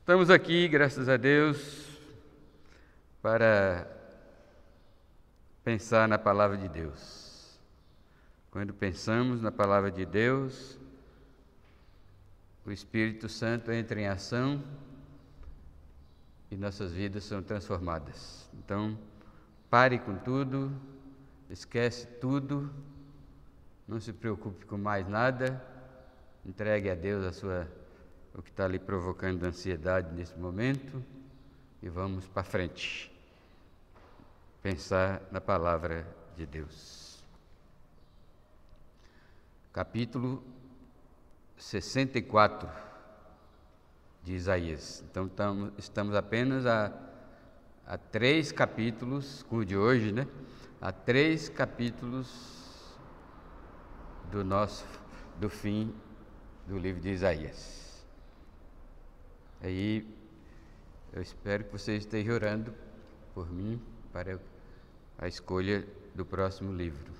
Estamos aqui, graças a Deus, para pensar na Palavra de Deus. Quando pensamos na Palavra de Deus, o Espírito Santo entra em ação e nossas vidas são transformadas. Então, pare com tudo, esquece tudo, não se preocupe com mais nada, entregue a Deus o que está lhe provocando ansiedade nesse momento e vamos para frente. Pensar na Palavra de Deus. Capítulo 64 de Isaías. Então estamos apenas a 3 capítulos, com o de hoje, né? A 3 capítulos do fim do livro de Isaías. Aí eu espero que você esteja orando por mim para a escolha do próximo livro.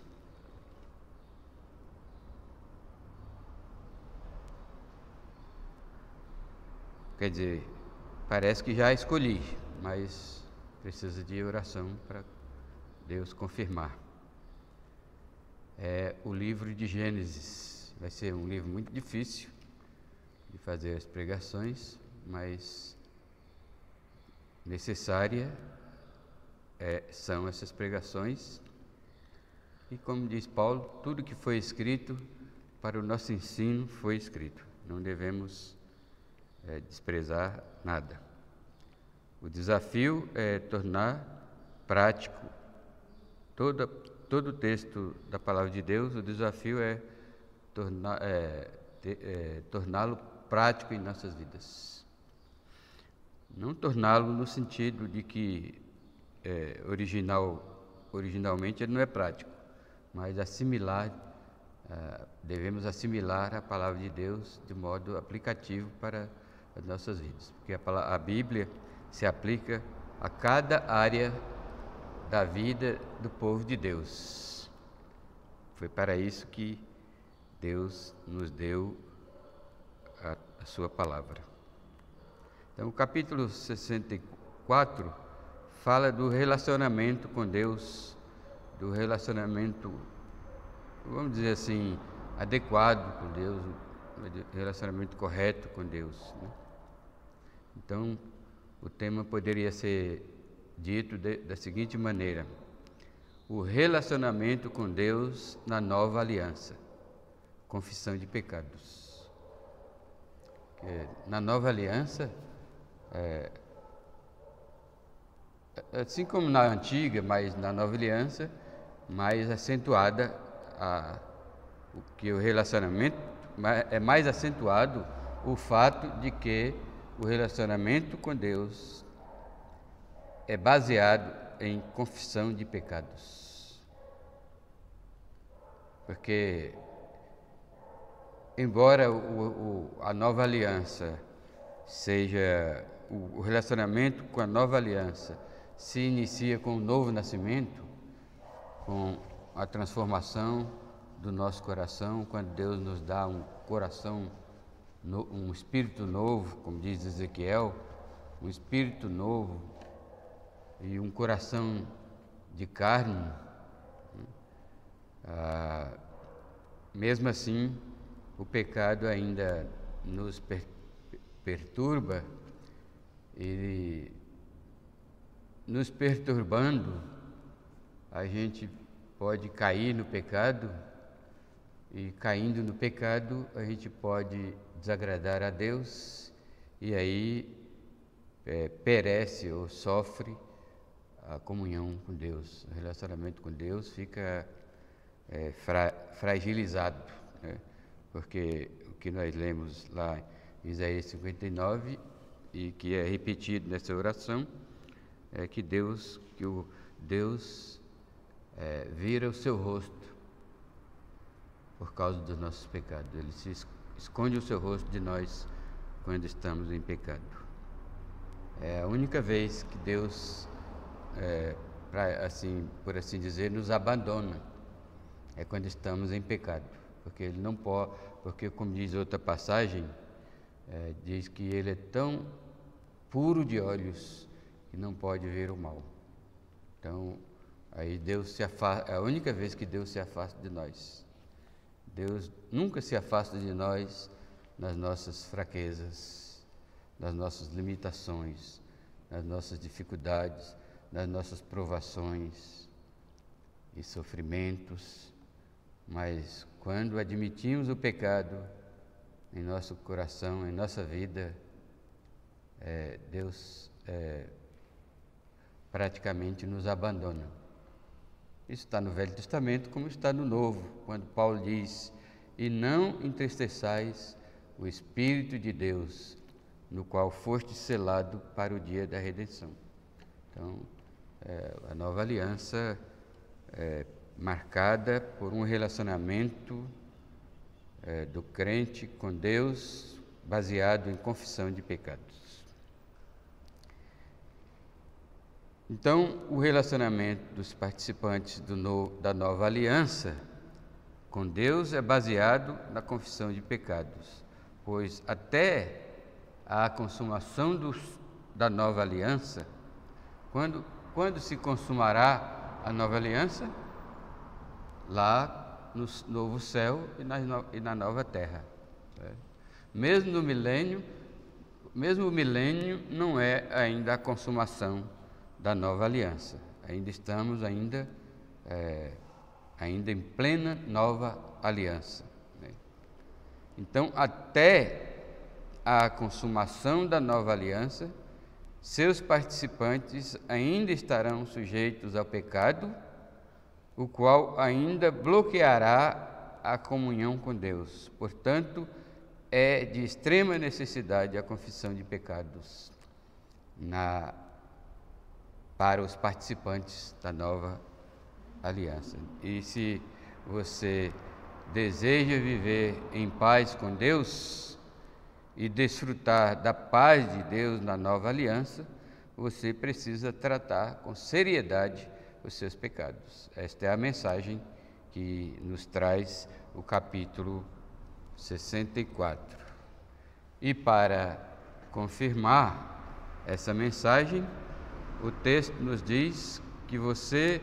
Quer dizer, parece que já escolhi, mas precisa de oração para Deus confirmar. É o livro de Gênesis. Vai ser um livro muito difícil de fazer as pregações, mas necessária são essas pregações. E como diz Paulo, tudo que foi escrito para o nosso ensino foi escrito. Não devemos desprezar nada. O desafio é tornar prático todo o texto da Palavra de Deus. O desafio é torná-lo prático em nossas vidas. Não torná-lo no sentido de que originalmente ele não é prático, mas devemos assimilar a Palavra de Deus de modo aplicativo para as nossas vidas, porque a Bíblia se aplica a cada área da vida do povo de Deus. Foi para isso que Deus nos deu a sua palavra. Então, o capítulo 64 fala do relacionamento com Deus, do relacionamento, vamos dizer assim, adequado com Deus, relacionamento correto com Deus, né? Então, o tema poderia ser dito da seguinte maneira: o relacionamento com Deus na nova aliança, confissão de pecados. Na nova aliança, assim como na antiga, mas na nova aliança, mais acentuada, o relacionamento, é mais acentuado o fato de que o relacionamento com Deus é baseado em confissão de pecados. Porque, embora a nova aliança seja, o relacionamento com a nova aliança se inicia com o novo nascimento, com a transformação do nosso coração, quando Deus nos dá um coração, um espírito novo, como diz Ezequiel, um espírito novo e um coração de carne. Mesmo assim, o pecado ainda nos perturba, ele nos perturbando, a gente pode cair no pecado, e caindo no pecado, a gente pode desagradar a Deus, e aí perece ou sofre a comunhão com Deus. O relacionamento com Deus fica fragilizado, né? Porque o que nós lemos lá em Isaías 59 e que é repetido nessa oração é que Deus vira o seu rosto por causa dos nossos pecados. Ele se esconde o seu rosto de nós quando estamos em pecado. É a única vez que Deus, por assim dizer, nos abandona, é quando estamos em pecado. Porque ele não pode, porque como diz outra passagem, diz que ele é tão puro de olhos e não pode ver o mal. Então, aí Deus se afasta, é a única vez que Deus se afasta de nós. Deus nunca se afasta de nós nas nossas fraquezas, nas nossas limitações, nas nossas dificuldades, nas nossas provações e sofrimentos, mas quando admitimos o pecado em nosso coração, em nossa vida, Deus praticamente nos abandona. Isso está no Velho Testamento como está no Novo, quando Paulo diz: e não entristeçais o Espírito de Deus, no qual foste selado para o dia da redenção. Então, a nova aliança é marcada por um relacionamento do crente com Deus baseado em confissão de pecados. Então, o relacionamento dos participantes da nova aliança com Deus é baseado na confissão de pecados, pois até a consumação da nova aliança, quando se consumará a nova aliança? Lá no novo céu e na nova terra. Mesmo o milênio não é ainda a consumação da nova aliança. Ainda estamos ainda em plena nova aliança. Então, até a consumação da nova aliança, seus participantes ainda estarão sujeitos ao pecado, o qual ainda bloqueará a comunhão com Deus. Portanto, é de extrema necessidade a confissão de pecados para os participantes da nova aliança. E se você deseja viver em paz com Deus e desfrutar da paz de Deus na nova aliança, você precisa tratar com seriedade os seus pecados. Esta é a mensagem que nos traz o capítulo 64. E para confirmar essa mensagem, o texto nos diz que você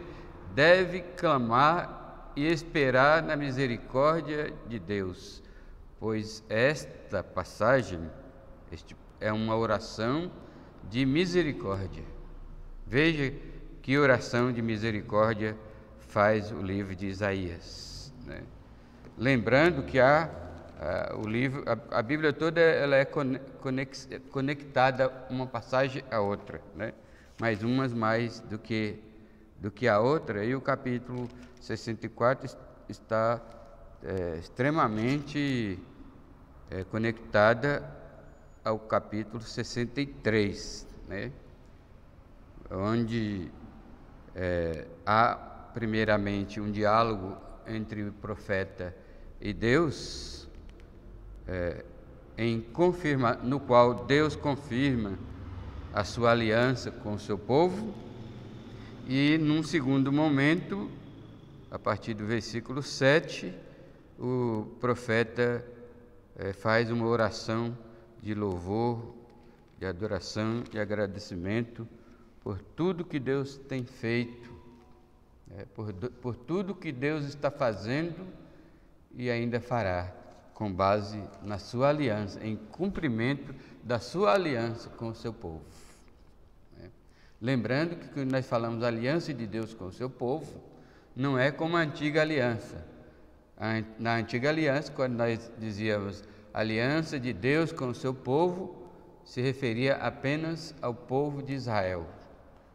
deve clamar e esperar na misericórdia de Deus, pois esta passagem é uma oração de misericórdia. Veja que oração de misericórdia faz o livro de Isaías, né? Lembrando que a Bíblia toda ela é conectada uma passagem à outra, né? Mas umas mais do que a outra, e o capítulo 64 está extremamente conectada ao capítulo 63, né? Onde há primeiramente um diálogo entre o profeta e Deus, no qual Deus confirma a sua aliança com o seu povo, e num segundo momento, a partir do versículo 7, o profeta faz uma oração de louvor, de adoração e agradecimento por tudo que Deus tem feito, por tudo que Deus está fazendo e ainda fará, com base na sua aliança, em cumprimento da sua aliança com o seu povo. Lembrando que quando nós falamos aliança de Deus com o seu povo, não é como a antiga aliança. Na antiga aliança, quando nós dizíamos aliança de Deus com o seu povo, se referia apenas ao povo de Israel,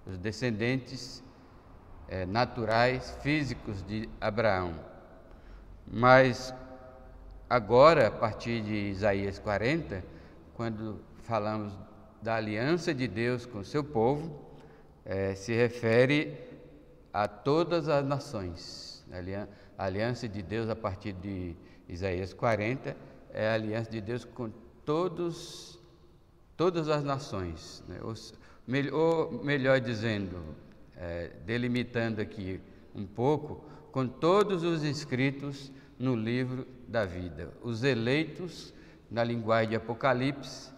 os descendentes naturais, físicos de Abraão. Mas agora, a partir de Isaías 40, quando falamos da aliança de Deus com o seu povo, se refere a todas as nações. A aliança de Deus, a partir de Isaías 40, é a aliança de Deus com todas as nações, né? Ou melhor dizendo, delimitando aqui um pouco, com todos os inscritos no livro da vida, os eleitos, na linguagem de Apocalipse,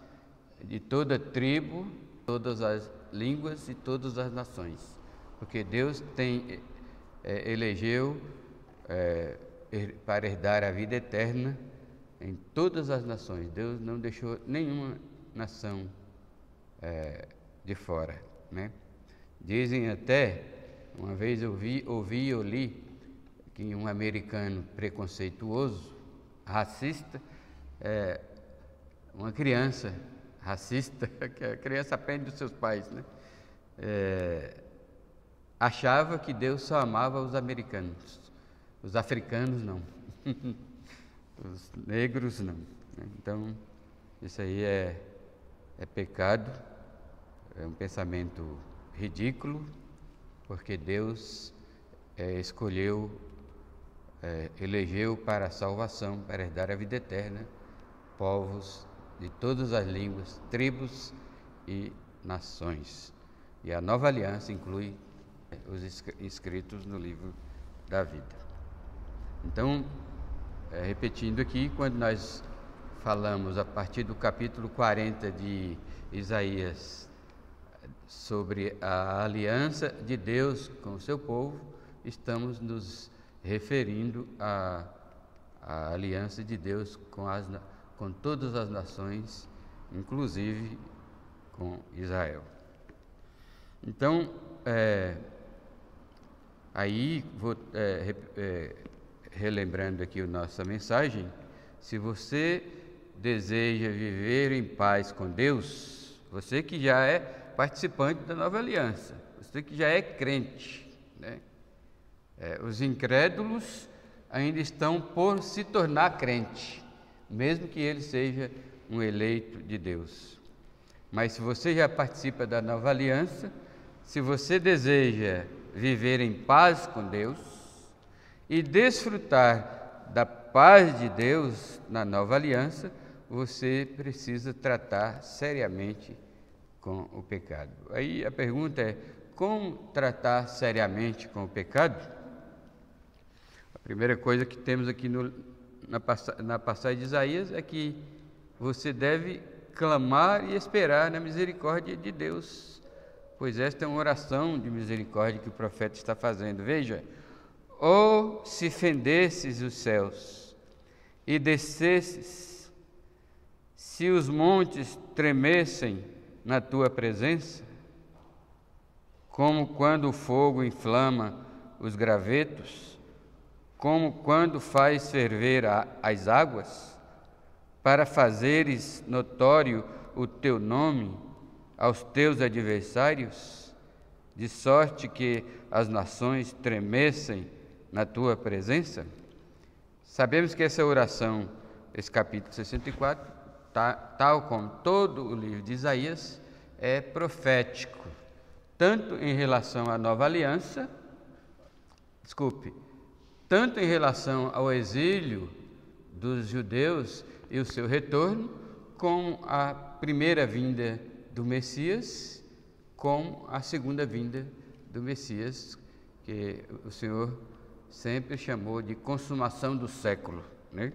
de toda tribo, todas as línguas e todas as nações, porque Deus elegeu para herdar a vida eterna em todas as nações. Deus não deixou nenhuma nação de fora, né? Dizem até, uma vez eu li que um americano preconceituoso, racista, uma criança racista, que a criança aprende dos seus pais, né? Achava que Deus só amava os americanos, os africanos não, os negros não, né? Então, isso aí é pecado, é um pensamento ridículo, porque Deus elegeu para a salvação, para herdar a vida eterna, povos de todas as línguas, tribos e nações. E a nova aliança inclui os escritos no livro da vida. Então, repetindo aqui, quando nós falamos a partir do capítulo 40 de Isaías sobre a aliança de Deus com o seu povo, estamos nos referindo à aliança de Deus com todas as nações, inclusive com Israel. Então, aí vou relembrando aqui a nossa mensagem. Se você deseja viver em paz com Deus, você que já é participante da nova aliança, você que já é crente, né? Os incrédulos ainda estão por se tornar crente, mesmo que ele seja um eleito de Deus. Mas se você já participa da nova aliança, se você deseja viver em paz com Deus e desfrutar da paz de Deus na nova aliança, você precisa tratar seriamente com o pecado. Aí a pergunta é: como tratar seriamente com o pecado? A primeira coisa que temos aqui na passagem de Isaías é que você deve clamar e esperar na misericórdia de Deus, pois esta é uma oração de misericórdia que o profeta está fazendo. Veja: ou se fendesses os céus e descesses, se os montes tremessem na tua presença, como quando o fogo inflama os gravetos, como quando faz ferver as águas, para fazeres notório o teu nome aos teus adversários, de sorte que as nações tremessem na tua presença? Sabemos que essa oração, esse capítulo 64, tal como todo o livro de Isaías, é profético, tanto em relação à nova aliança, tanto em relação ao exílio dos judeus e o seu retorno, como a primeira vinda do Messias, como a segunda vinda do Messias, que o Senhor sempre chamou de consumação do século, né?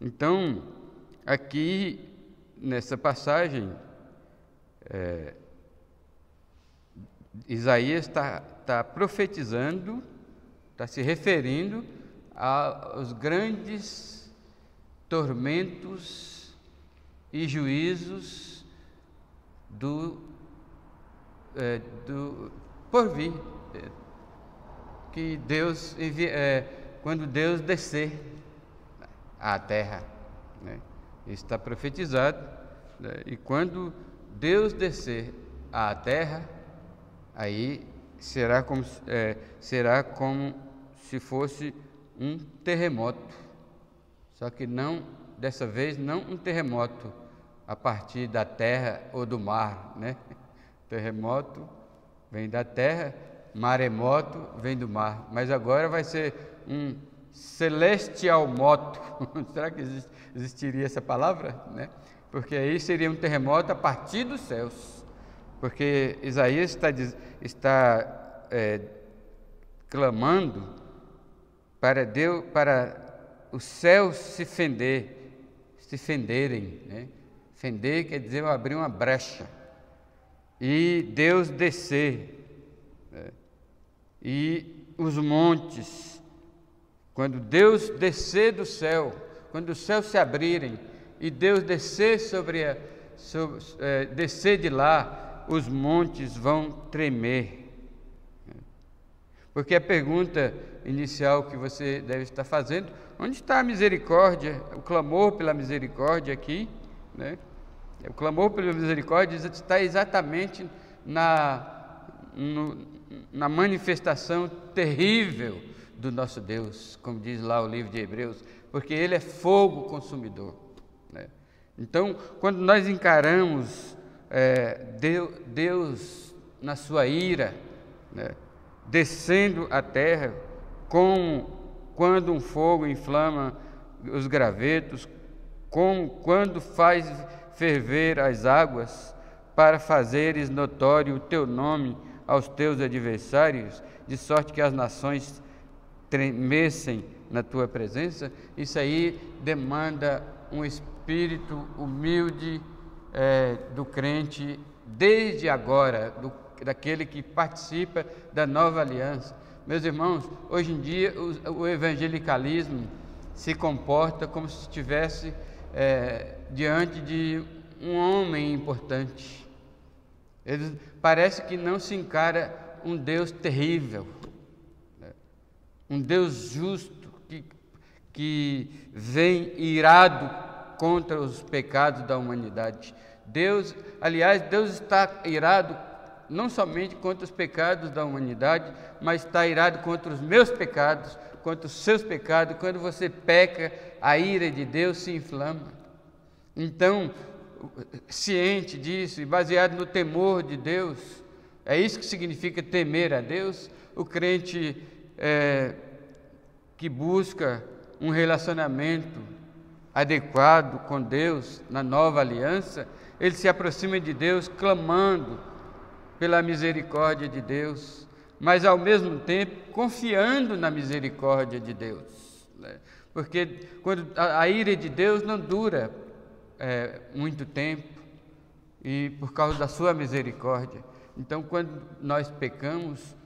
Então, aqui nessa passagem, Isaías está profetizando, está se referindo aos grandes tormentos e juízos do porvir, que Deus quando Deus descer à terra, né? Isso está profetizado, né? E quando Deus descer à terra, aí será como se fosse um terremoto, só que não, dessa vez, não um terremoto a partir da terra ou do mar, né? Terremoto vem da terra, maremoto vem do mar, mas agora vai ser um celestial moto. Será que existiria essa palavra, né? Porque aí seria um terremoto a partir dos céus, porque Isaías está clamando para Deus, para os céus se fenderem, né? Fender quer dizer abrir uma brecha, e Deus descer, né? E os montes, quando Deus descer do céu, quando os céus se abrirem e Deus descer descer de lá, os montes vão tremer. Porque a pergunta inicial que você deve estar fazendo: onde está a misericórdia? O clamor pela misericórdia aqui, né? O clamor pela misericórdia está exatamente na manifestação terrível do nosso Deus, como diz lá o livro de Hebreus, porque Ele é fogo consumidor, né? Então, quando nós encaramos Deus na sua ira, né, descendo à terra, quando um fogo inflama os gravetos, quando faz ferver as águas, para fazeres notório o teu nome aos teus adversários, de sorte que as nações tremessem na tua presença. Isso aí demanda um espírito humilde do crente desde agora, daquele que participa da nova aliança. Meus irmãos, hoje em dia o evangelicalismo se comporta como se estivesse diante de um homem importante. Parece que não se encara um Deus terrível, né? Um Deus justo que vem irado contra os pecados da humanidade. Deus está irado não somente contra os pecados da humanidade, mas está irado contra os meus pecados, contra os seus pecados. Quando você peca, a ira de Deus se inflama. Então, ciente disso e baseado no temor de Deus, é isso que significa temer a Deus. O crente que busca um relacionamento adequado com Deus na nova aliança, ele se aproxima de Deus clamando pela misericórdia de Deus, mas ao mesmo tempo confiando na misericórdia de Deus, né? Porque quando a ira de Deus não dura muito tempo, e por causa da sua misericórdia. Então, quando nós pecamos,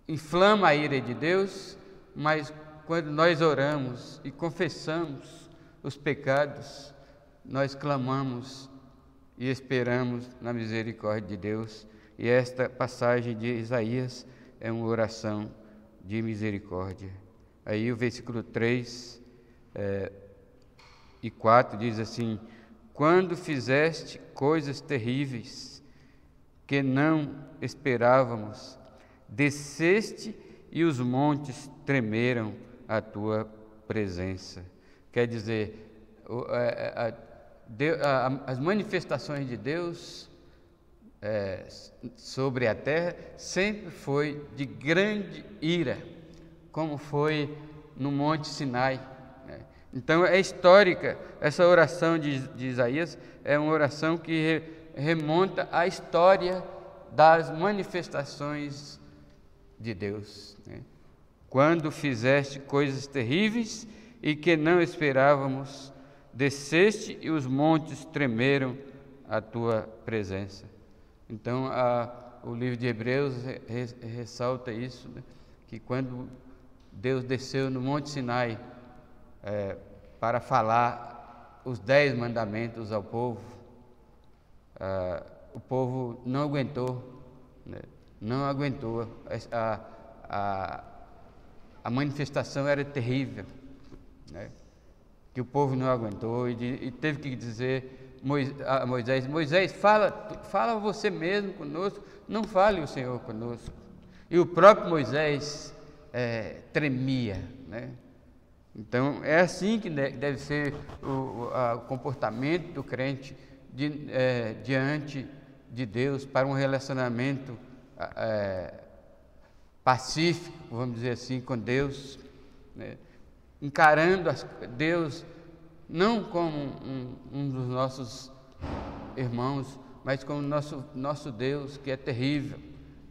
inflama a ira de Deus, mas quando nós oramos e confessamos os pecados, nós clamamos e esperamos na misericórdia de Deus. E esta passagem de Isaías é uma oração de misericórdia. Aí o versículo 3 e 4 diz assim: quando fizeste coisas terríveis que não esperávamos, desceste e os montes tremeram à tua presença. Quer dizer, as manifestações de Deus sobre a terra sempre foi de grande ira, como foi no Monte Sinai. Então é histórica, essa oração de Isaías é uma oração que remonta à história das manifestações de Deus, né? Quando fizeste coisas terríveis e que não esperávamos, desceste e os montes tremeram à tua presença. Então o livro de Hebreus ressalta isso, né? Que quando Deus desceu no Monte Sinai para falar os 10 mandamentos ao povo, o povo não aguentou, né? Não aguentou. A manifestação era terrível, né? Que o povo não aguentou e teve que dizer a Moisés, fala você mesmo conosco, não fale o Senhor conosco. E o próprio Moisés tremia, né? Então é assim que deve ser o comportamento do crente diante de Deus, para um relacionamento pacífico, vamos dizer assim, com Deus, né? Encarando Deus não como um dos nossos irmãos, mas como nosso Deus, que é terrível,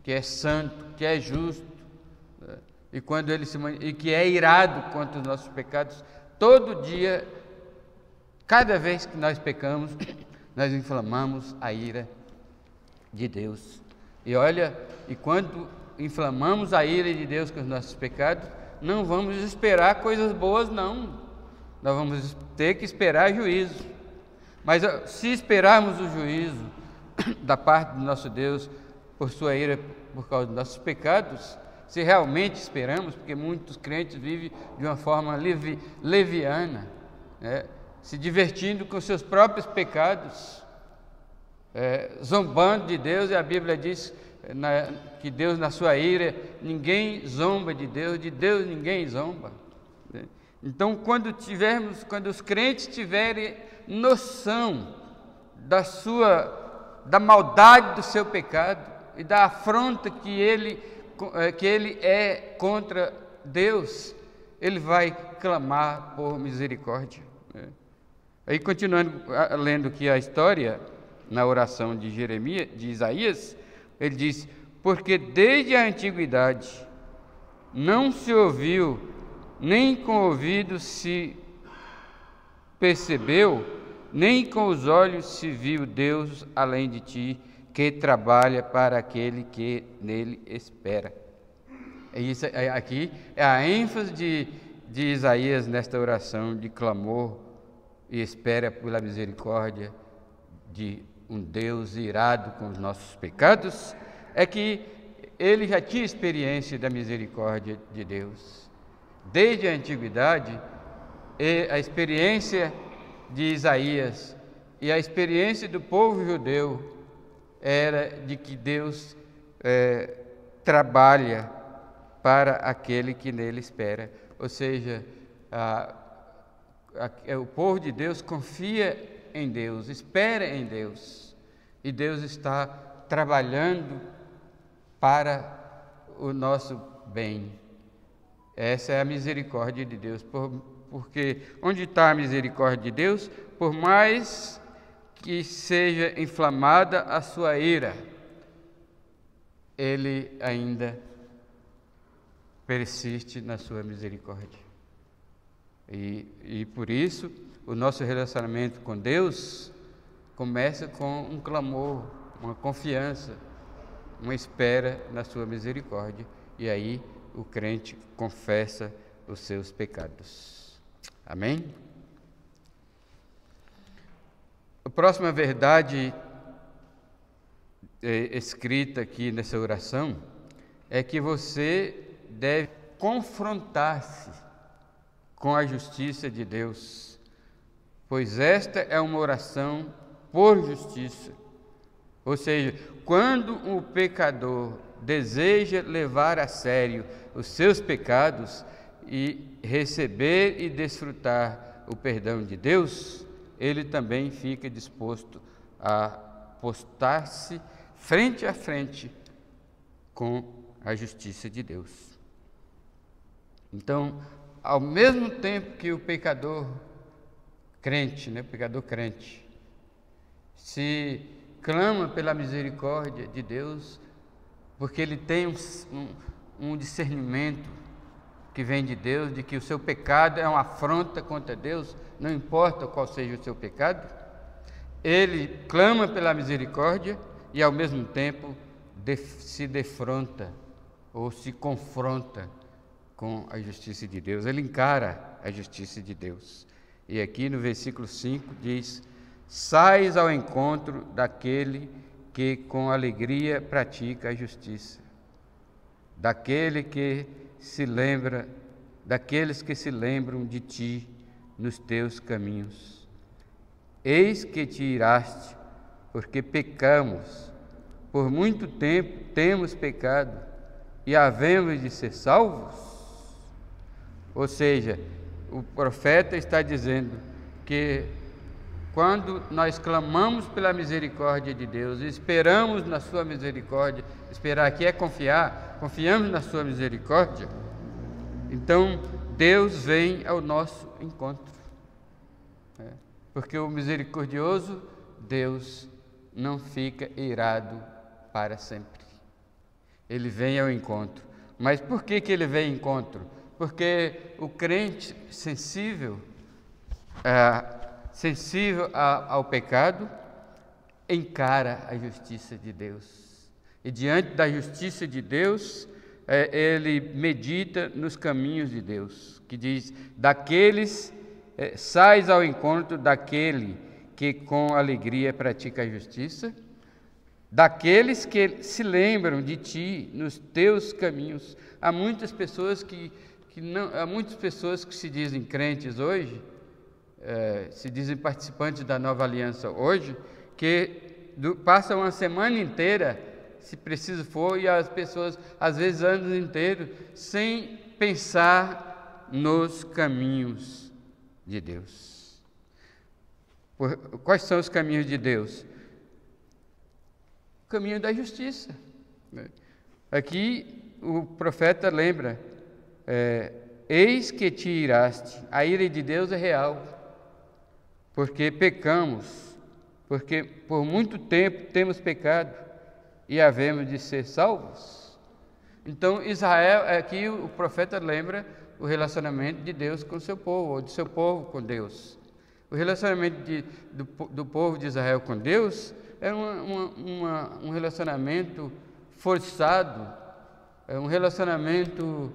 que é santo, que é justo, né? E quando e que é irado contra os nossos pecados. Todo dia, cada vez que nós pecamos, nós inflamamos a ira de Deus. E olha, e quando inflamamos a ira de Deus com os nossos pecados, não vamos esperar coisas boas, não. Nós vamos ter que esperar juízo. Mas se esperarmos o juízo da parte do nosso Deus por sua ira, por causa dos nossos pecados, se realmente esperamos, porque muitos crentes vivem de uma forma leviana, né? Se divertindo com seus próprios pecados, zombando de Deus, e a Bíblia diz que Deus, na sua ira, ninguém zomba de Deus ninguém zomba. Então, quando os crentes tiverem noção da maldade do seu pecado e da afronta que ele é contra Deus, ele vai clamar por misericórdia. Aí, continuando lendo aqui a história, na oração de Isaías, ele diz: porque desde a antiguidade não se ouviu, nem com o ouvido se percebeu, nem com os olhos se viu Deus além de ti, que trabalha para aquele que nele espera. Isso aqui é a ênfase de Isaías nesta oração de clamor e espera pela misericórdia de um Deus irado com os nossos pecados, é que ele já tinha experiência da misericórdia de Deus. Desde a antiguidade, a experiência de Isaías e a experiência do povo judeu era de que Deus trabalha para aquele que nele espera. Ou seja, o povo de Deus confia em Deus, espera em Deus, e Deus está trabalhando para o nosso bem. Essa é a misericórdia de Deus, porque onde está a misericórdia de Deus, por mais que seja inflamada a sua ira, Ele ainda persiste na sua misericórdia. E por isso, o nosso relacionamento com Deus começa com um clamor, uma confiança, uma espera na sua misericórdia. E aí o crente confessa os seus pecados. Amém? A próxima verdade escrita aqui nessa oração é que você deve confrontar-se com a justiça de Deus, pois esta é uma oração por justiça. Ou seja, quando o pecador deseja levar a sério os seus pecados e receber e desfrutar o perdão de Deus, ele também fica disposto a postar-se frente a frente com a justiça de Deus. Então, ao mesmo tempo que o pecador crente, se clama pela misericórdia de Deus, porque ele tem um discernimento que vem de Deus, de que o seu pecado é uma afronta contra Deus, não importa qual seja o seu pecado, ele clama pela misericórdia e ao mesmo tempo se defronta ou se confronta com a justiça de Deus, ele encara a justiça de Deus. E aqui no versículo 5 diz: sais ao encontro daquele que com alegria pratica a justiça, daqueles que se lembram de ti nos teus caminhos. Eis que te iraste, porque pecamos, por muito tempo temos pecado, e havemos de ser salvos? Ou seja, o profeta está dizendo que quando nós clamamos pela misericórdia de Deus, esperamos na sua misericórdia, esperar aqui é confiar, confiamos na sua misericórdia, então Deus vem ao nosso encontro. Porque o misericordioso Deus não fica irado para sempre. Ele vem ao encontro. Mas por que ele vem ao encontro? Porque o crente sensível ao pecado, encara a justiça de Deus. E diante da justiça de Deus, ele medita nos caminhos de Deus, que diz: daqueles sais ao encontro daquele que com alegria pratica a justiça, daqueles que se lembram de ti nos teus caminhos. Há muitas pessoas que se dizem crentes hoje, se dizem participantes da nova aliança hoje, que passam uma semana inteira, se preciso for, e as pessoas às vezes anos inteiros, sem pensar nos caminhos de Deus. Quais são os caminhos de Deus? O caminho da justiça. Aqui o profeta lembra: eis que te iraste. A ira de Deus é real, porque pecamos, porque por muito tempo temos pecado e havemos de ser salvos. Então Israel, aqui o profeta lembra o relacionamento de Deus com o seu povo, ou do seu povo com Deus. O relacionamento do povo de Israel com Deus é um relacionamento forçado, é um relacionamento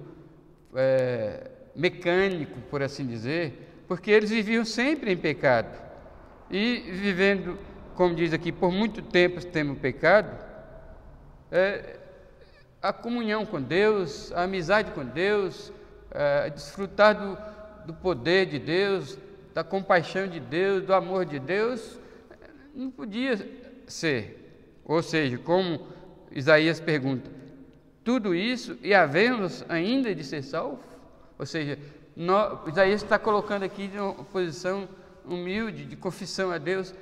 mecânico, por assim dizer, porque eles viviam sempre em pecado. E vivendo, como diz aqui, por muito tempo temos pecado, a comunhão com Deus, a amizade com Deus, desfrutar do poder de Deus, da compaixão de Deus, do amor de Deus, não podia ser. Ou seja, como Isaías pergunta, tudo isso e havemos ainda de ser salvos? Ou seja, Isaías está colocando aqui de uma posição humilde, de confissão a Deus,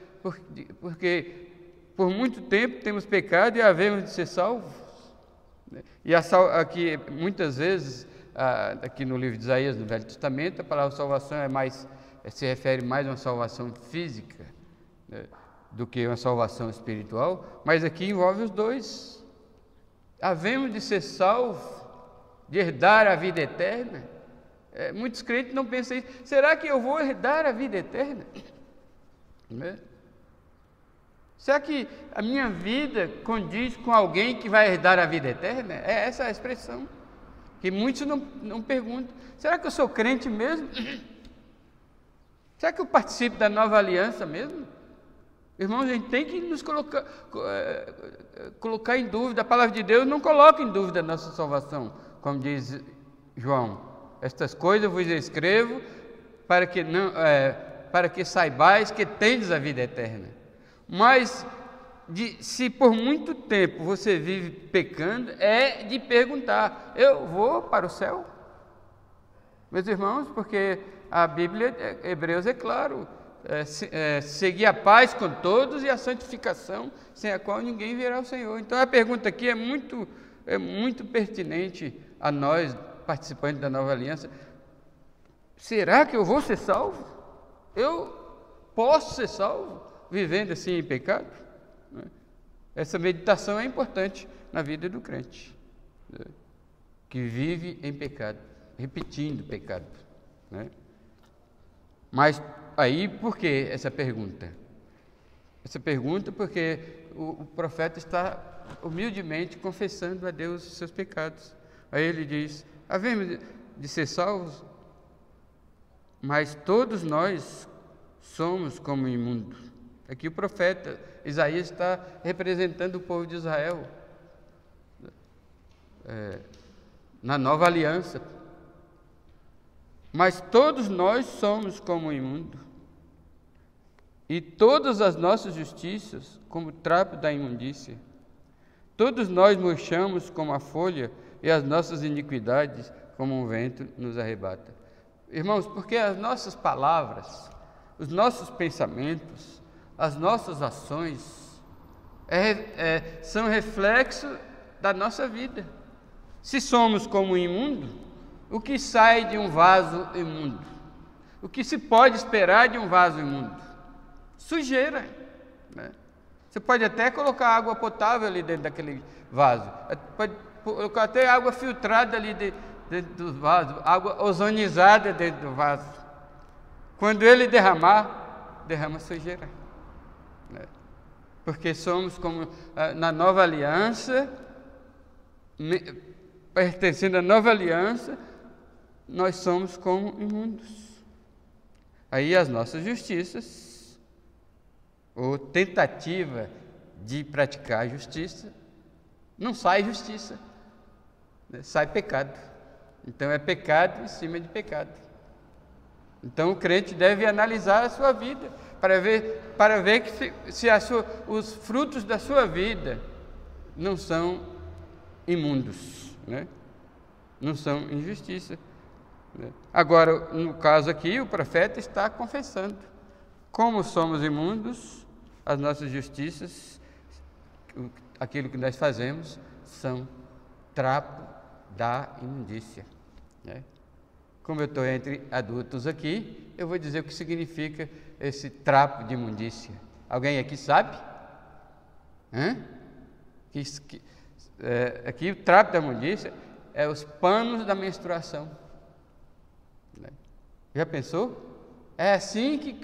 porque por muito tempo temos pecado e havemos de ser salvos. E aqui, muitas vezes, aqui no livro de Isaías, no Velho Testamento, a palavra salvação se refere mais a uma salvação física, né, do que uma salvação espiritual, mas aqui envolve os dois. Havemos de ser salvos, de herdar a vida eterna. Muitos crentes não pensam isso. Será que eu vou herdar a vida eterna? Né? Será que a minha vida condiz com alguém que vai herdar a vida eterna? É essa a expressão que muitos não perguntam. Será que eu sou crente mesmo? Será que eu participo da nova aliança mesmo? Irmãos, a gente tem que nos colocar em dúvida. A palavra de Deus não coloca em dúvida a nossa salvação, como diz João. Estas coisas vos escrevo para que saibais que tendes a vida eterna. Mas se por muito tempo você vive pecando, é de perguntar: eu vou para o céu? Meus irmãos, porque a Bíblia, Hebreus, é claro, seguir a paz com todos e a santificação, sem a qual ninguém verá o Senhor. Então a pergunta aqui é muito pertinente a nós, participantes da nova aliança. Será que eu vou ser salvo? Eu posso ser salvo vivendo assim em pecado? Essa meditação é importante na vida do crente, que vive em pecado, repetindo pecado, né? Mas aí, por que essa pergunta? Essa pergunta porque o profeta está humildemente confessando a Deus os seus pecados. Aí ele diz: havemos de ser salvos, mas todos nós somos como imundo. Aqui o profeta Isaías está representando o povo de Israel na nova aliança. Mas todos nós somos como imundo, e todas as nossas justiças como trapo da imundícia. Todos nós murchamos como a folha, e as nossas iniquidades como um vento nos arrebata. Irmãos, porque as nossas palavras, os nossos pensamentos, as nossas ações são reflexo da nossa vida. Se somos como imundo, o que sai de um vaso imundo? O que se pode esperar de um vaso imundo? Sujeira, né? Você pode até colocar água potável ali dentro daquele vaso, pode colocar até água filtrada ali dentro do vaso, água ozonizada dentro do vaso. Quando ele derrama sujeira, né? porque somos como na nova aliança, pertencendo à nova aliança, nós somos como imundos. Aí as nossas justiças, ou tentativa de praticar a justiça, não sai justiça, né? Sai pecado. Então é pecado em cima de pecado. Então o crente deve analisar a sua vida para ver que os frutos da sua vida não são imundos, né? Não são injustiça. Né? Agora, no caso aqui, o profeta está confessando: como somos imundos, as nossas justiças, aquilo que nós fazemos, são trapo da imundícia. Né? Como eu estou entre adultos aqui, eu vou dizer o que significa esse trapo de imundícia. Alguém aqui sabe? Aqui o trapo da imundícia é os panos da menstruação. Né? Já pensou? É assim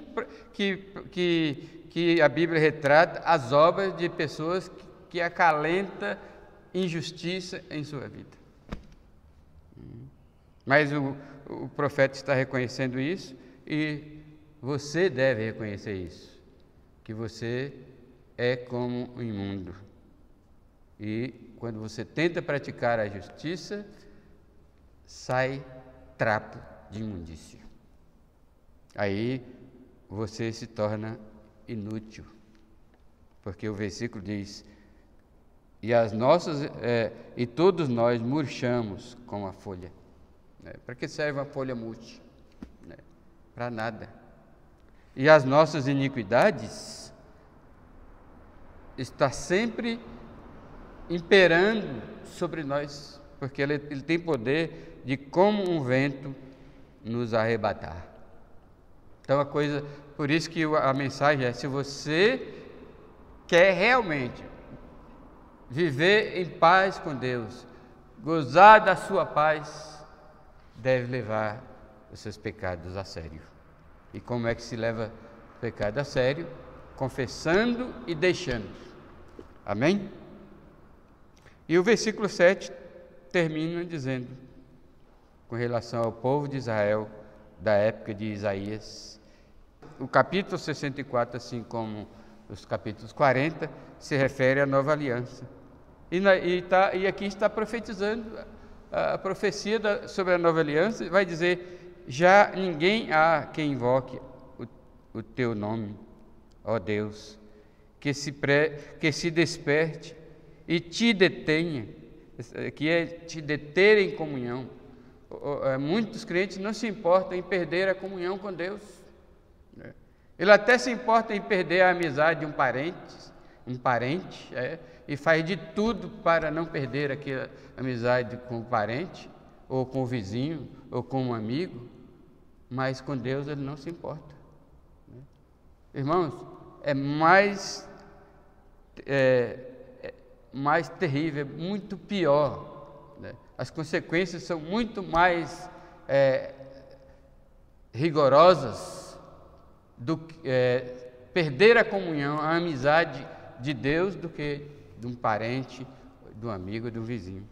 que a Bíblia retrata as obras de pessoas que acalenta injustiça em sua vida. Mas o profeta está reconhecendo isso, e você deve reconhecer isso, que você é como um imundo. E quando você tenta praticar a justiça, sai trapo de imundícia. Aí você se torna inútil, porque o versículo diz: e todos nós murchamos como a folha. Né? Para que serve a folha murcha? Né? Para nada. E as nossas iniquidades está sempre imperando sobre nós, porque ele tem poder de, como um vento, nos arrebatar. Então por isso que a mensagem é: se você quer realmente viver em paz com Deus, gozar da sua paz, deve levar os seus pecados a sério. E como é que se leva o pecado a sério? Confessando e deixando. Amém? E o versículo 7 termina dizendo, com relação ao povo de Israel da época de Isaías, o capítulo 64, assim como os capítulos 40, se refere à nova aliança. E aqui está profetizando a profecia sobre a nova aliança. Vai dizer: já ninguém há quem invoque o teu nome, ó Deus, que se desperte e te detenha, que é te deter em comunhão. Muitos crentes não se importam em perder a comunhão com Deus. Ele até se importa em perder a amizade de um parente, e faz de tudo para não perder aquela amizade com o parente, ou com o vizinho, ou com um amigo, mas com Deus ele não se importa. Irmãos, é mais terrível, é muito pior, né? As consequências são muito mais rigorosas do que perder a comunhão, a amizade de Deus, do que de um parente, de um amigo, de um vizinho.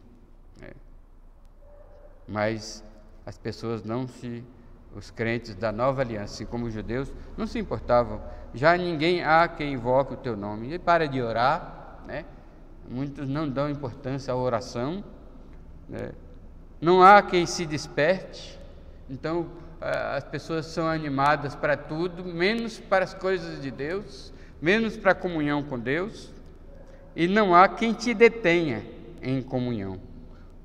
Mas as pessoas os crentes da nova aliança, assim como os judeus, não se importavam. Já ninguém há quem invoque o teu nome. E para de orar, né? Muitos não dão importância à oração, né? Não há quem se desperte. Então as pessoas são animadas para tudo, menos para as coisas de Deus, menos para a comunhão com Deus. E não há quem te detenha em comunhão,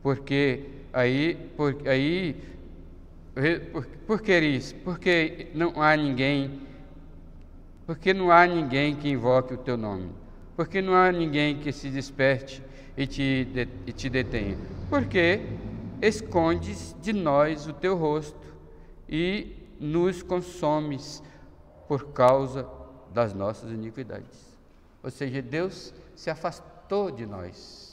porque porque não há ninguém que invoque o teu nome, porque não há ninguém que se desperte e te detenha, porque escondes de nós o teu rosto e nos consomes por causa das nossas iniquidades. Ou seja, Deus se afastou de nós.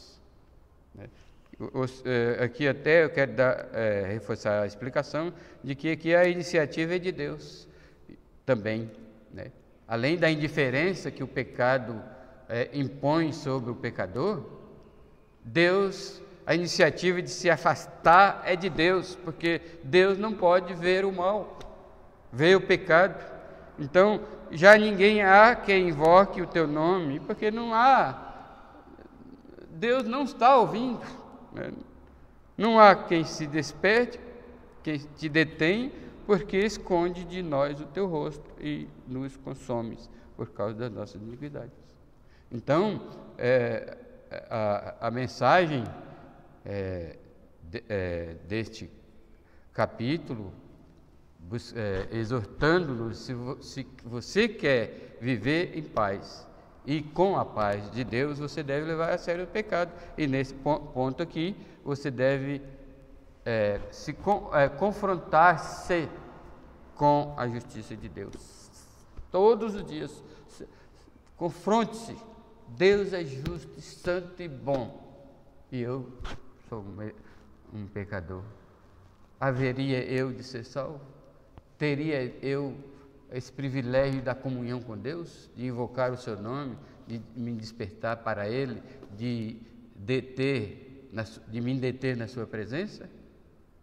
Aqui até eu quero reforçar a explicação de que aqui a iniciativa é de Deus também, né? Além da indiferença que o pecado impõe sobre o pecador, a iniciativa de se afastar é de Deus, porque Deus não pode ver o mal, ver o pecado. Então, já ninguém há quem invoque o teu nome, porque não há, Deus não está ouvindo, né? Não há quem se desperte, quem te detém, porque esconde de nós o teu rosto e nos consome por causa das nossas iniquidades. Então, a mensagem deste capítulo, exortando-nos, se você quer viver em paz e com a paz de Deus, você deve levar a sério o pecado. E nesse ponto aqui, você deve confrontar-se com a justiça de Deus. Todos os dias, confronte-se. Deus é justo, santo e bom. E eu sou um pecador. Haveria eu de ser salvo? Teria eu esse privilégio da comunhão com Deus, de invocar o seu nome, de me despertar para Ele, de me deter na sua presença?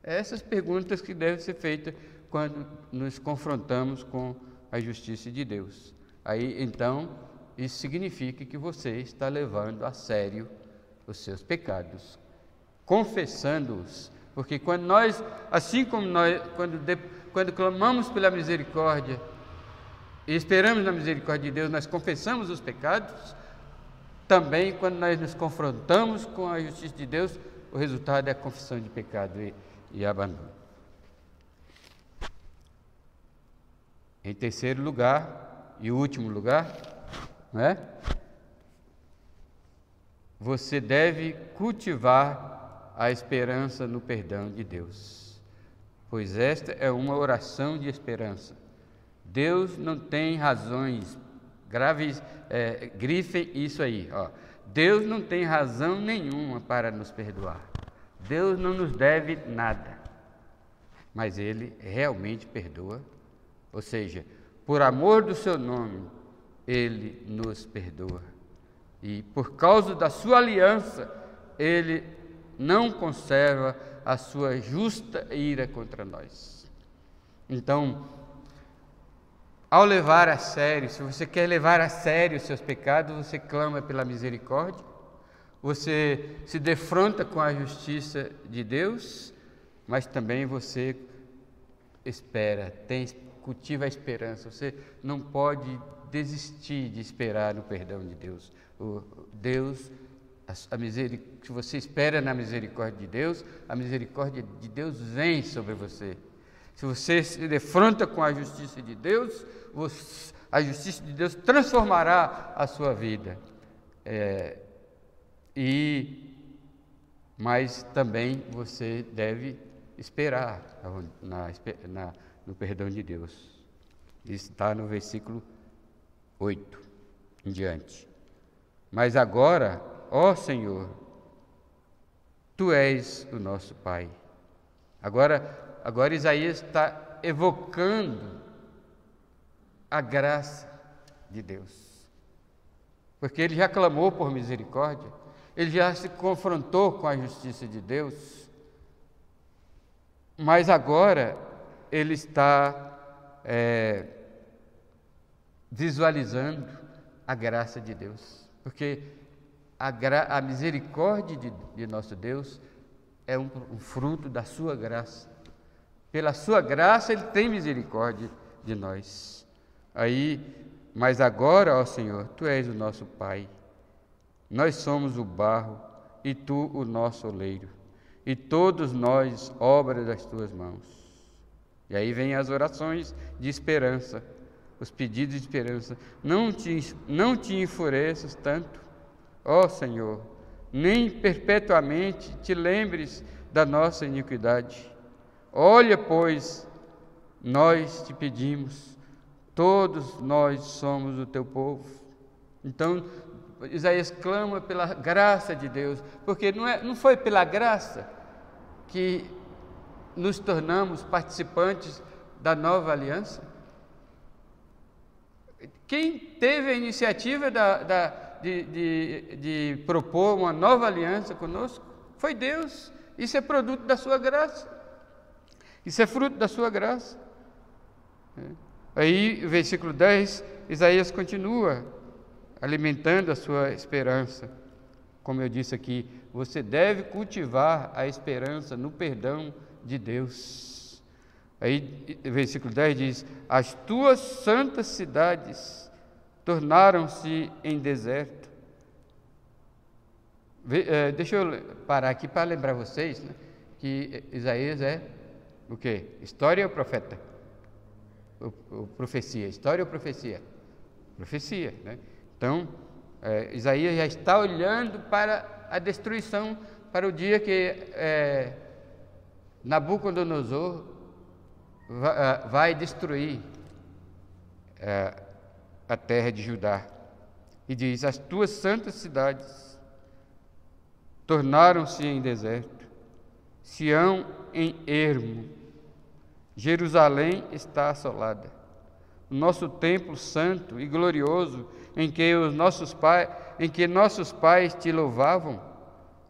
Essas perguntas que devem ser feitas quando nos confrontamos com a justiça de Deus. Aí, então, isso significa que você está levando a sério os seus pecados, confessando-os, porque quando nós, assim como nós, quando clamamos pela misericórdia e esperamos na misericórdia de Deus, nós confessamos os pecados, também quando nós nos confrontamos com a justiça de Deus, o resultado é a confissão de pecado e abandono. Em terceiro lugar, e último lugar, você deve cultivar a esperança no perdão de Deus, pois esta é uma oração de esperança. Deus não tem razões graves, grifem isso aí, ó. Deus não tem razão nenhuma para nos perdoar. Deus não nos deve nada, mas Ele realmente perdoa, ou seja, por amor do seu nome, Ele nos perdoa. E por causa da sua aliança, Ele não conserva a sua justa ira contra nós. Então, ao levar a sério, se você quer levar a sério os seus pecados, você clama pela misericórdia, você se defronta com a justiça de Deus, mas também você espera, cultiva a esperança. Você não pode desistir de esperar no perdão de Deus. Se você espera na misericórdia de Deus, a misericórdia de Deus vem sobre você. Se você se defronta com a justiça de Deus, a justiça de Deus transformará a sua vida. Mas também você deve esperar no perdão de Deus. Isso está no versículo 8 em diante. Mas agora, ó Senhor, Tu és o nosso Pai. Agora Isaías está evocando a graça de Deus, porque ele já clamou por misericórdia, ele já se confrontou com a justiça de Deus, mas agora ele está visualizando a graça de Deus, porque a misericórdia de nosso Deus é um fruto da sua graça. Pela sua graça Ele tem misericórdia de nós. Mas agora, ó Senhor, Tu és o nosso Pai. Nós somos o barro e Tu o nosso oleiro, e todos nós obra das Tuas mãos. E aí vem as orações de esperança, os pedidos de esperança. Não te enfureças tanto, ó Senhor, nem perpetuamente te lembres da nossa iniquidade. Olha, pois, nós te pedimos, todos nós somos o teu povo. Então, Isaías clama pela graça de Deus, porque não foi pela graça que nos tornamos participantes da nova aliança. Quem teve a iniciativa de propor uma nova aliança conosco, foi Deus. Isso é produto da sua graça. Isso é fruto da sua graça. Aí, versículo 10, Isaías continua alimentando a sua esperança. Como eu disse aqui, você deve cultivar a esperança no perdão de Deus. Aí, versículo 10 diz: as tuas santas cidades tornaram-se em deserto. Deixa eu parar aqui para lembrar vocês, né, que Isaías é o quê? História ou profeta? Profecia. História ou profecia? Profecia, né? Então, Isaías já está olhando para a destruição, para o dia que Nabucodonosor vai destruir a terra de Judá. E diz: as tuas santas cidades tornaram-se em deserto, Sião em ermo, Jerusalém está assolada. O nosso templo santo e glorioso, em que nossos pais te louvavam,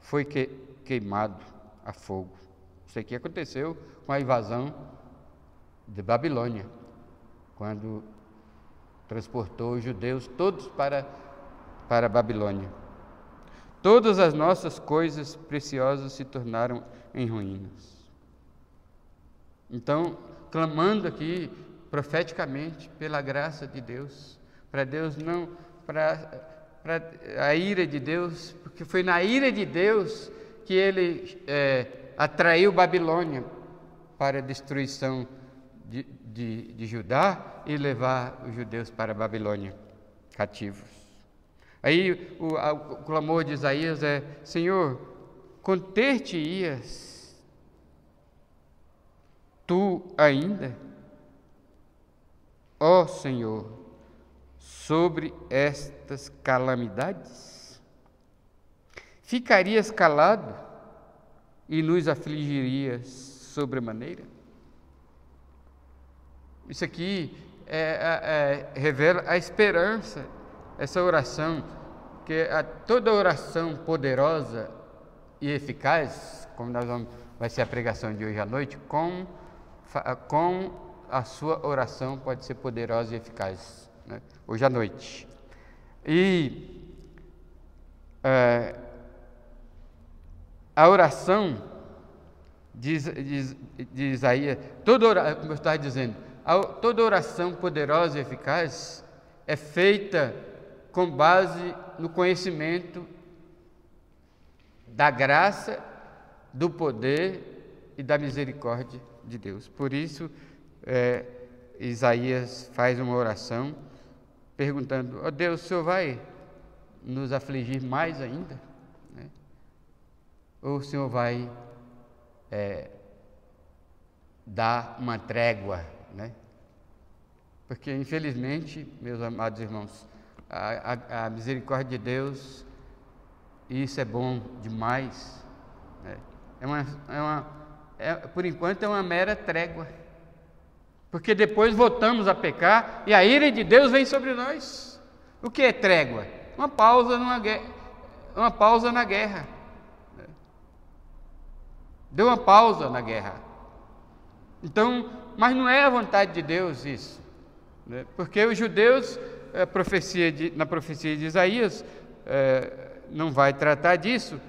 foi queimado a fogo. Isso aqui aconteceu com a invasão de Babilônia, quando transportou os judeus todos para a Babilônia. Todas as nossas coisas preciosas se tornaram em ruínas. Então, clamando aqui profeticamente pela graça de Deus, para Deus não, para a ira de Deus, porque foi na ira de Deus que ele atraiu Babilônia para a destruição de Judá e levar os judeus para a Babilônia cativos. Aí o clamor de Isaías é: Senhor, conter-te-ias tu ainda, ó Senhor, sobre estas calamidades? Ficarias calado e nos afligirias sobremaneira? Isso aqui revela a esperança, essa oração, que toda oração poderosa e eficaz, como vai ser a pregação de hoje à noite, com a sua oração pode ser poderosa e eficaz, né? Hoje à noite. E a oração de Isaías, como eu estava dizendo, toda oração poderosa e eficaz é feita com base no conhecimento da graça, do poder e da misericórdia de Deus. Por isso, Isaías faz uma oração perguntando: ó Deus, o Senhor vai nos afligir mais ainda? Né? Ou o Senhor vai dar uma trégua? Né? Porque, infelizmente, meus amados irmãos, a misericórdia de Deus, isso é bom demais, né? Por enquanto é uma mera trégua, porque depois voltamos a pecar e a ira de Deus vem sobre nós. O que é trégua? Uma pausa na guerra. Deu uma pausa na guerra. Então, mas não é a vontade de Deus isso, né? Porque os judeus, na profecia de Isaías, não vai tratar disso,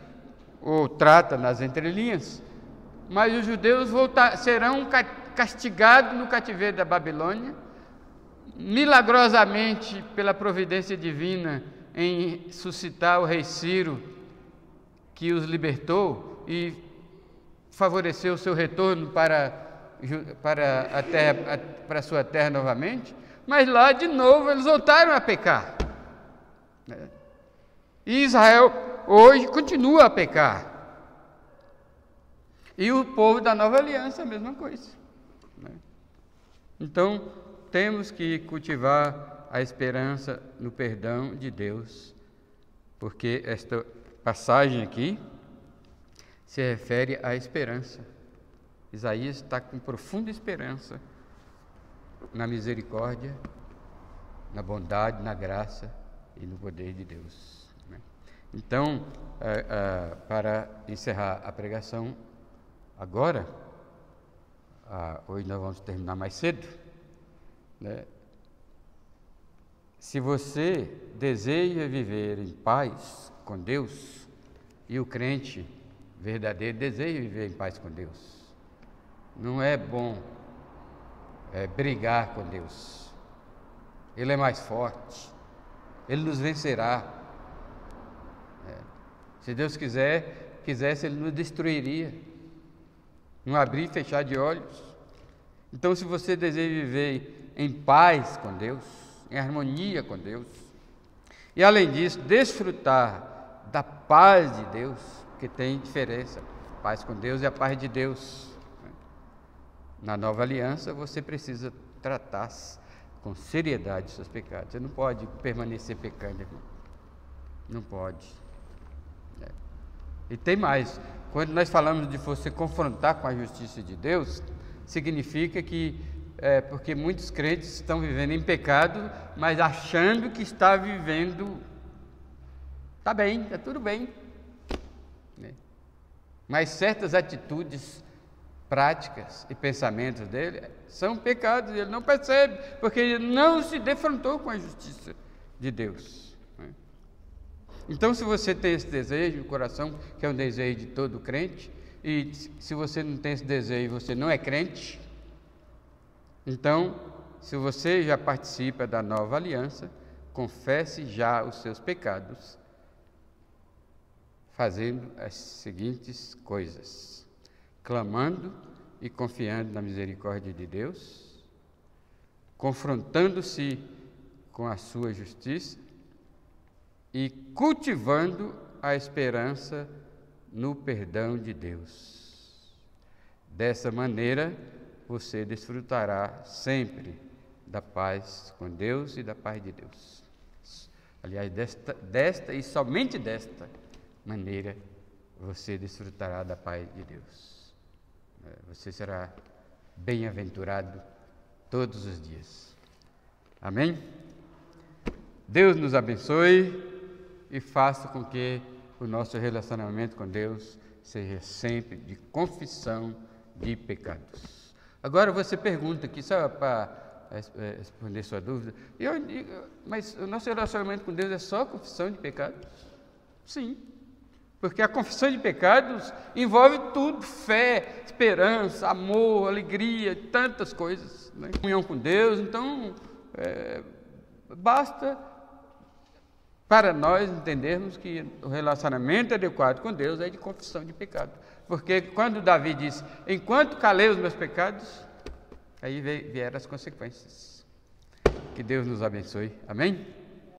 ou trata nas entrelinhas, mas os judeus serão castigados no cativeiro da Babilônia, milagrosamente pela providência divina em suscitar o rei Ciro, que os libertou e favoreceu o seu retorno para a sua terra novamente, mas lá de novo eles voltaram a pecar, né? E Israel hoje continua a pecar. E o povo da nova aliança, a mesma coisa, né? Então, temos que cultivar a esperança no perdão de Deus, porque esta passagem aqui se refere à esperança. Isaías está com profunda esperança na misericórdia, na bondade, na graça e no poder de Deus. Então, para encerrar a pregação, agora, hoje nós vamos terminar mais cedo, né? Se você deseja viver em paz com Deus, e o crente verdadeiro deseja viver em paz com Deus, não é bom brigar com Deus. Ele é mais forte, Ele nos vencerá. Se Deus quisesse, Ele nos destruiria, não abrir e fechar de olhos. Então, se você deseja viver em paz com Deus, em harmonia com Deus, e além disso, desfrutar da paz de Deus, porque tem diferença, paz com Deus e a paz de Deus. Na nova aliança, você precisa tratar com seriedade os seus pecados. Você não pode permanecer pecando, irmão. Não pode. E tem mais, quando nós falamos de você confrontar com a justiça de Deus, significa que, porque muitos crentes estão vivendo em pecado, mas achando que está vivendo, está bem, está tudo bem, né? Mas certas atitudes práticas e pensamentos dele são pecados, ele não percebe, porque ele não se defrontou com a justiça de Deus. Então, se você tem esse desejo no coração, que é um desejo de todo crente, e se você não tem esse desejo, você não é crente, então, se você já participa da nova aliança, confesse já os seus pecados, fazendo as seguintes coisas: clamando e confiando na misericórdia de Deus, confrontando-se com a sua justiça, e cultivando a esperança no perdão de Deus. Dessa maneira, você desfrutará sempre da paz com Deus e da paz de Deus. Aliás, desta e somente desta maneira, você desfrutará da paz de Deus. Você será bem-aventurado todos os dias. Amém? Deus nos abençoe e faça com que o nosso relacionamento com Deus seja sempre de confissão de pecados. Agora você pergunta aqui, só para responder sua dúvida, mas o nosso relacionamento com Deus é só confissão de pecados? Sim, porque a confissão de pecados envolve tudo: fé, esperança, amor, alegria, tantas coisas, né? Comunhão com Deus. Então, basta para nós entendermos que o relacionamento adequado com Deus é de confissão de pecado. Porque quando Davi disse, enquanto calei os meus pecados, aí vieram as consequências. Que Deus nos abençoe. Amém?